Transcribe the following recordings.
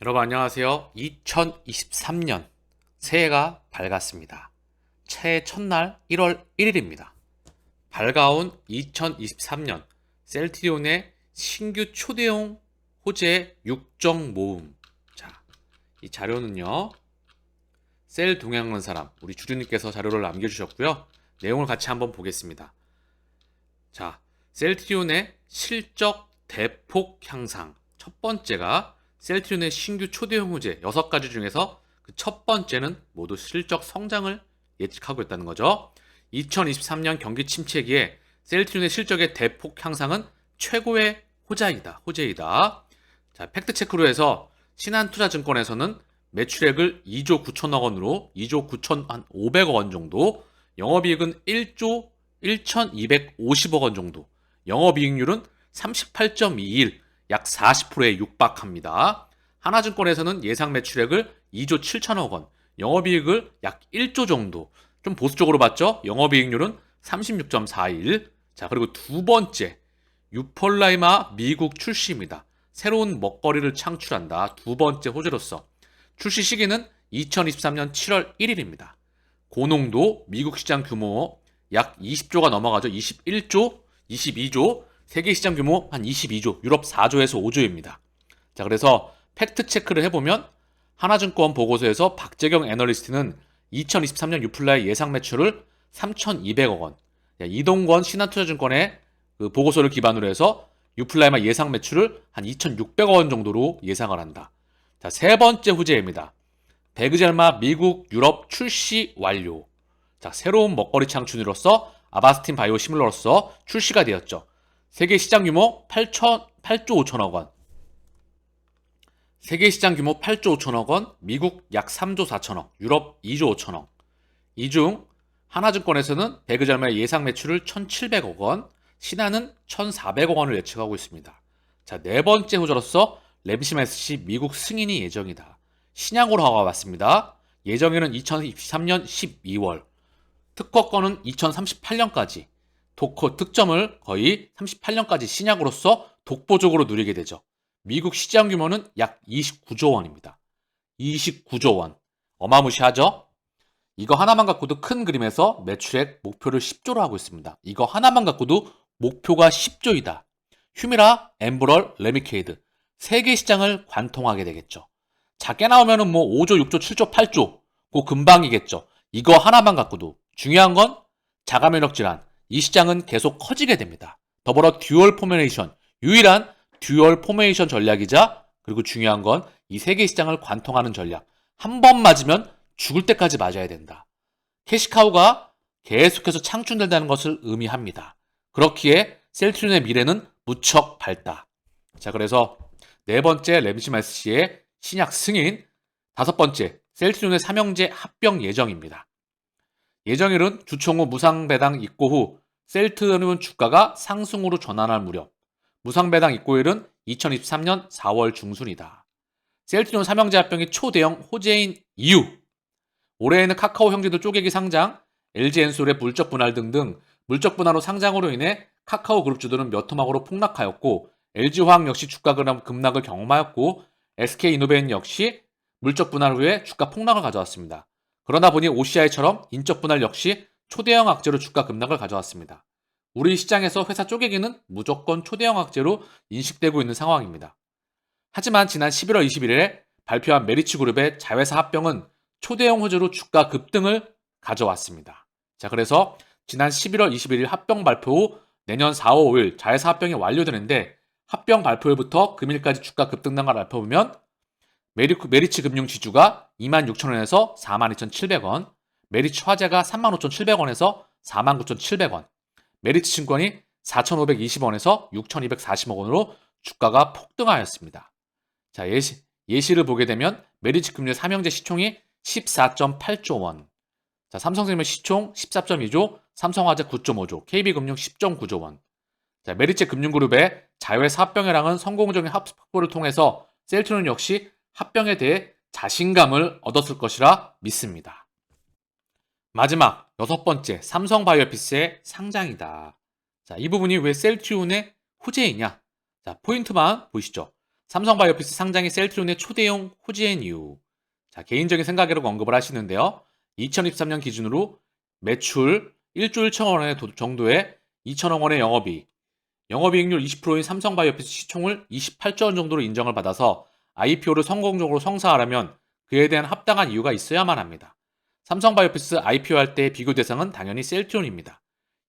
여러분 안녕하세요. 2023년 새해가 밝았습니다. 새해 첫날 1월 1일입니다. 밝아온 2023년 셀트리온의 신규 초대형 호재 6정 모음. 자, 이 자료는요. 셀 동향하는 사람 우리 주주님께서 자료를 남겨주셨고요. 내용을 같이 한번 보겠습니다. 자, 셀트리온의 실적 대폭 향상. 첫 번째가 셀트리온의 신규 초대형 호재 6가지 중에서 그 첫 번째는 모두 실적 성장을 예측하고 있다는 거죠. 2023년 경기 침체기에 셀트리온의 실적의 대폭 향상은 최고의 호재이다. 자, 팩트체크로 해서 신한투자증권에서는 매출액을 2조 9천억 원으로 2조 9,500억 원 정도, 영업이익은 1조 1,250억 원 정도, 영업이익률은 38.21, 약 40%에 육박합니다. 하나증권에서는 예상 매출액을 2조 7천억 원, 영업이익을 약 1조 정도, 좀 보수적으로 봤죠? 영업이익률은 36.41. 자, 그리고 두 번째, 유폴라이마 미국 출시입니다. 새로운 먹거리를 창출한다. 두 번째 호재로서 출시 시기는 2023년 7월 1일입니다. 고농도 미국 시장 규모 약 20조가 넘어가죠. 21조, 22조, 세계 시장 규모 한 22조, 유럽 4조에서 5조입니다. 자, 그래서 팩트 체크를 해보면 하나증권 보고서에서 박재경 애널리스트는 2023년 유플라의 예상 매출을 3,200억 원, 이동건 신한투자증권의 그 보고서를 기반으로 해서 유플라이마 예상 매출을 한 2,600억 원 정도로 예상을 한다. 자, 세 번째 호재입니다. 베그젤마 미국 유럽 출시 완료. 자, 새로운 먹거리 창출으로서 아바스틴 바이오 시밀러로서 출시가 되었죠. 세계 시장 규모 8조 5천억 원. 세계 시장 규모 8조 5천억 원, 미국 약 3조 4천억, 유럽 2조 5천억. 이 중 하나증권에서는 베그젤마의 예상 매출을 1,700억 원, 신한은 1,400억 원을 예측하고 있습니다. 자, 네 번째 호재로서 램시메스시 미국 승인이 예정이다. 신약으로 와봤습니다. 예정일은 2023년 12월, 특허권은 2038년까지, 득점을 거의 38년까지 신약으로서 독보적으로 누리게 되죠. 미국 시장 규모는 약 29조 원입니다. 29조 원. 어마무시하죠? 이거 하나만 갖고도 큰 그림에서 매출액 목표를 10조로 하고 있습니다. 이거 하나만 갖고도 목표가 10조이다. 휴미라, 엠브럴, 레미케이드. 세계 시장을 관통하게 되겠죠. 작게 나오면은 뭐 5조, 6조, 7조, 8조. 그 금방이겠죠. 이거 하나만 갖고도. 중요한 건 자가면역 질환. 이 시장은 계속 커지게 됩니다. 더불어 듀얼 포메이션. 유일한 듀얼 포메이션 전략이자 그리고 중요한 건 이 세계 시장을 관통하는 전략. 한 번 맞으면 죽을 때까지 맞아야 된다. 캐시카우가 계속해서 창출된다는 것을 의미합니다. 그렇기에 셀트리온의 미래는 무척 밝다. 자, 그래서 네 번째 램시메스시의 신약 승인, 다섯 번째 셀트리온의 삼형제 합병 예정입니다. 예정일은 주총후 무상배당 입고 후 셀트리온 주가가 상승으로 전환할 무렵, 무상배당 입고일은 2023년 4월 중순이다. 셀트리온 삼형제 합병이 초대형 호재인 이유, 올해에는 카카오 형제들 쪼개기 상장, LG엔솔의 물적 분할 등등 물적 분할로 상장으로 인해 카카오 그룹주들은 몇 토막으로 폭락하였고, LG화학 역시 주가 급락을 경험하였고, SK이노베인 역시 물적 분할 후에 주가 폭락을 가져왔습니다. 그러다 보니 OCI처럼 인적 분할 역시 초대형 악재로 주가 급락을 가져왔습니다. 우리 시장에서 회사 쪼개기는 무조건 초대형 악재로 인식되고 있는 상황입니다. 하지만 지난 11월 21일에 발표한 메리츠 그룹의 자회사 합병은 초대형 호재로 주가 급등을 가져왔습니다. 자, 그래서 지난 11월 21일 합병 발표 후 내년 4월 5일 자회사 합병이 완료되는데, 합병 발표일부터 금일까지 주가 급등단을 살펴보면 메리츠 금융 지주가 26,000원에서 42,700원, 메리츠 화재가 35,700원에서 49,700원, 메리츠 증권이 4,520원에서 6,240억 원으로 주가가 폭등하였습니다. 자, 예시를 보게 되면 메리츠 금융 삼형제 시총이 14.8조 원, 자, 삼성생명 시총 14.2조, 삼성화재 9.5조, KB금융 10.9조 원. 자, 메리츠 금융그룹의 자회사 합병회랑은 성공적인 합병을 통해서 셀트리온 역시 합병에 대해 자신감을 얻었을 것이라 믿습니다. 마지막 여섯 번째, 삼성바이오피스의 상장이다. 자, 이 부분이 왜 셀트리온의 호재이냐? 자, 포인트만 보시죠. 삼성바이오피스 상장이 셀트리온의 초대형 호재인 이유. 자, 개인적인 생각으로 언급을 하시는데요. 2023년 기준으로 매출 1조 1천억 원의 정도의 2천억 원의 영업이익률 20%인 삼성바이오피스 시총을 28조 원 정도로 인정을 받아서 IPO를 성공적으로 성사하려면 그에 대한 합당한 이유가 있어야만 합니다. 삼성바이오피스 IPO 할 때의 비교 대상은 당연히 셀트리온입니다.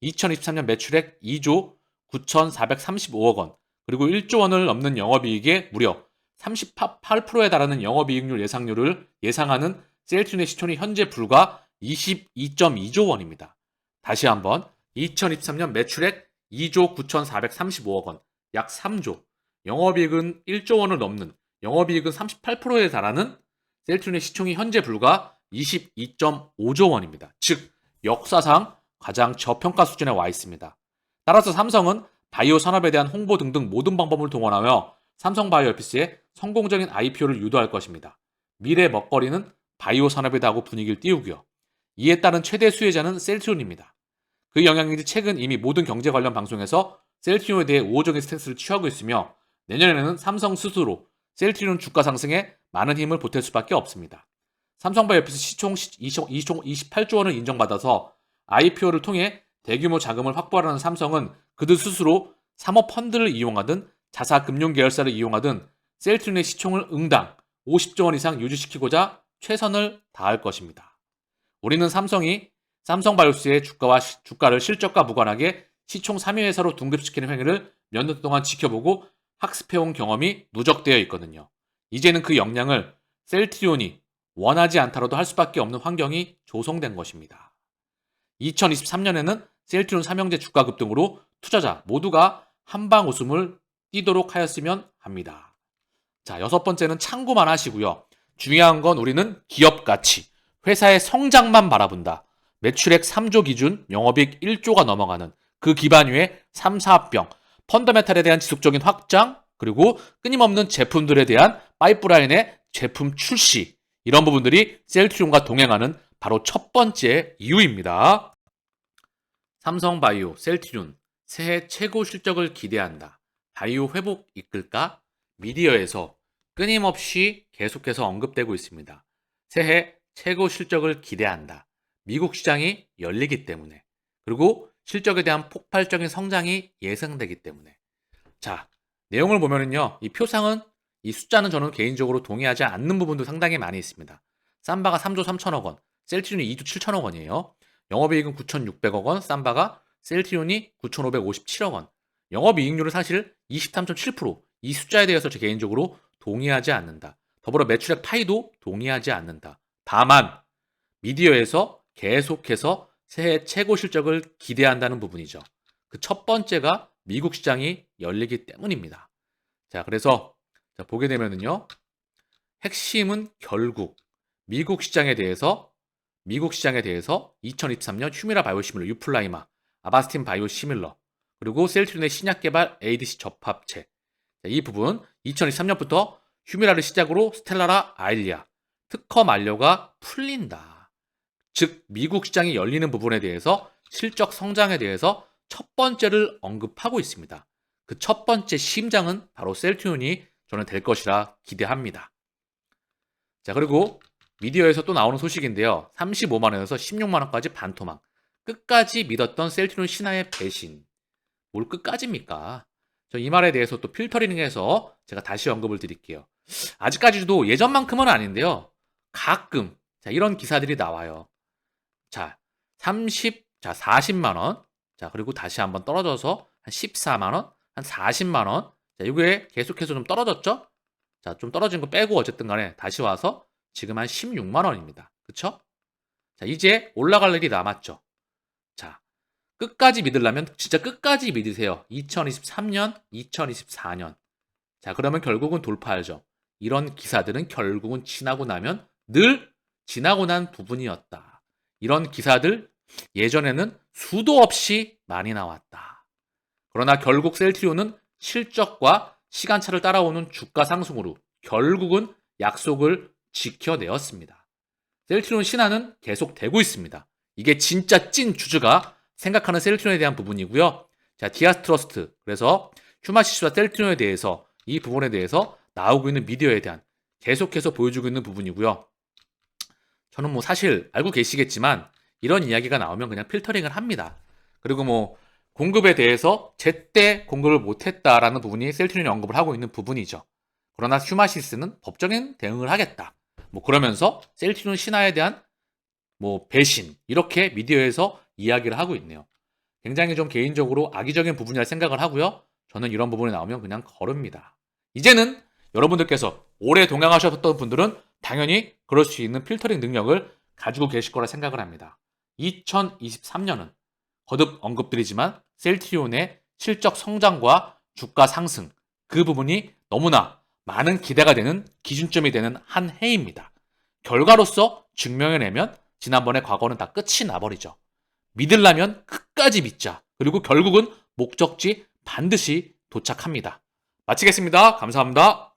2023년 매출액 2조 9,435억 원, 그리고 1조 원을 넘는 영업이익에 무려 38%에 달하는 영업이익률 예상률을 예상하는 셀트리온의 시총이 현재 불과 22.2조 원입니다. 다시 한번 2023년 매출액 2조 9,435억 원, 약 3조, 영업이익은 1조 원을 넘는 영업이익은 38%에 달하는 셀트리온의 시총이 현재 불과 22.5조 원입니다. 즉 역사상 가장 저평가 수준에 와 있습니다. 따라서 삼성은 바이오 산업에 대한 홍보 등등 모든 방법을 동원하며 삼성바이오피스의 성공적인 IPO를 유도할 것입니다. 미래 먹거리는 바이오 산업이다 하고 분위기를 띄우고요. 이에 따른 최대 수혜자는 셀트리온입니다. 그 영향인지 최근 이미 모든 경제 관련 방송에서 셀트리온에 대해 우호적인 스탠스를 취하고 있으며 내년에는 삼성 스스로 셀트리온 주가 상승에 많은 힘을 보탤 수밖에 없습니다. 삼성바이오피스 시총 28조 원을 인정받아서 IPO를 통해 대규모 자금을 확보하려는 삼성은 그들 스스로 사모펀드를 이용하든 자사금융계열사를 이용하든 셀트리온의 시총을 응당 50조 원 이상 유지시키고자 최선을 다할 것입니다. 우리는 삼성이 삼성바이오스의 주가를 실적과 무관하게 시총 3위 회사로 등급시키는 행위를 몇 년 동안 지켜보고 학습해온 경험이 누적되어 있거든요. 이제는 그 역량을 셀트리온이 원하지 않더라도 할 수밖에 없는 환경이 조성된 것입니다. 2023년에는 셀트리온 삼형제 주가 급등으로 투자자 모두가 한방 웃음을 띠도록 하였으면 합니다. 자, 6번째는 참고만 하시고요. 중요한 건 우리는 기업 가치, 회사의 성장만 바라본다. 매출액 3조 기준 영업이익 1조가 넘어가는 그 기반 위에 3, 4합병, 펀더멘탈에 대한 지속적인 확장, 그리고 끊임없는 제품들에 대한 파이프라인의 제품 출시, 이런 부분들이 셀트리온과 동행하는 바로 첫 번째 이유입니다. 삼성바이오, 셀트리온, 새해 최고 실적을 기대한다. 바이오 회복 이끌까? 미디어에서 끊임없이 계속해서 언급되고 있습니다. 새해 최고 실적을 기대한다. 미국 시장이 열리기 때문에, 그리고 실적에 대한 폭발적인 성장이 예상되기 때문에. 자, 내용을 보면은요, 이 표상은, 이 숫자는 저는 개인적으로 동의하지 않는 부분도 상당히 많이 있습니다. 삼바가 3조 3천억 원, 셀트리온이 2조 7천억 원이에요. 영업이익은 9,600억 원, 삼바가 셀트리온이 9,557억 원. 영업이익률은 사실 23.7%. 이 숫자에 대해서 제 개인적으로 동의하지 않는다. 더불어 매출액 파이도 동의하지 않는다. 다만 미디어에서 계속해서 새해 최고 실적을 기대한다는 부분이죠. 그 첫 번째가 미국 시장이 열리기 때문입니다. 자, 그래서 보게 되면은요, 핵심은 결국 미국 시장에 대해서 2023년 휴미라 바이오시밀러 유플라이마, 아바스틴 바이오시밀러, 그리고 셀트리온의 신약 개발 ADC 접합체. 이 부분 2023년부터 휴미라를 시작으로 스텔라라 아일리아 특허 만료가 풀린다. 즉 미국 시장이 열리는 부분에 대해서 실적 성장에 대해서 첫 번째를 언급하고 있습니다. 그 첫 번째 심장은 바로 셀트리온이 저는 될 것이라 기대합니다. 자, 그리고 미디어에서 또 나오는 소식인데요. 35만 원에서 16만 원까지 반토막. 끝까지 믿었던 셀트리온 신화의 배신. 뭘 끝까지입니까? 저 이 말에 대해서 또 필터링해서 제가 다시 언급을 드릴게요. 아직까지도 예전만큼은 아닌데요. 가끔 이런 기사들이 나와요. 자, 40만 원. 자, 그리고 다시 한번 떨어져서 한 14만 원, 한 40만 원. 자, 이게 계속해서 좀 떨어졌죠? 자, 좀 떨어진 거 빼고 어쨌든 간에 다시 와서 지금 한 16만 원입니다. 그쵸? 자, 이제 올라갈 일이 남았죠. 자, 끝까지 믿으려면 진짜 끝까지 믿으세요. 2023년, 2024년. 자, 그러면 결국은 돌파하죠. 이런 기사들은 결국은 지나고 나면 늘 지나고 난 부분이었다. 이런 기사들 예전에는 수도 없이 많이 나왔다. 그러나 결국 셀트리온은 실적과 시간차를 따라오는 주가 상승으로 결국은 약속을 지켜내었습니다. 셀트리온 신화는 계속되고 있습니다. 이게 진짜 찐 주주가 생각하는 셀트리온에 대한 부분이고요. 자, 디아스트러스트. 그래서 휴마시스와 셀트리온에 대해서 이 부분에 대해서 나오고 있는 미디어에 대한 계속해서 보여주고 있는 부분이고요. 저는 뭐 사실 알고 계시겠지만 이런 이야기가 나오면 그냥 필터링을 합니다. 그리고 뭐 공급에 대해서 제때 공급을 못했다라는 부분이 셀트리온이 언급을 하고 있는 부분이죠. 그러나 휴마시스는 법적인 대응을 하겠다. 뭐 그러면서 셀트리온 신화에 대한 뭐 배신 이렇게 미디어에서 이야기를 하고 있네요. 굉장히 좀 개인적으로 악의적인 부분이라 생각을 하고요. 저는 이런 부분이 나오면 그냥 거릅니다. 이제는 여러분들께서 오래 동행하셨던 분들은 당연히 그럴 수 있는 필터링 능력을 가지고 계실 거라 생각을 합니다. 2023년은 거듭 언급드리지만 셀트리온의 실적 성장과 주가 상승 그 부분이 너무나 많은 기대가 되는 기준점이 되는 한 해입니다. 결과로서 증명해내면 지난번에 과거는 다 끝이 나버리죠. 믿으려면 끝까지 믿자. 그리고 결국은 목적지 반드시 도착합니다. 마치겠습니다. 감사합니다.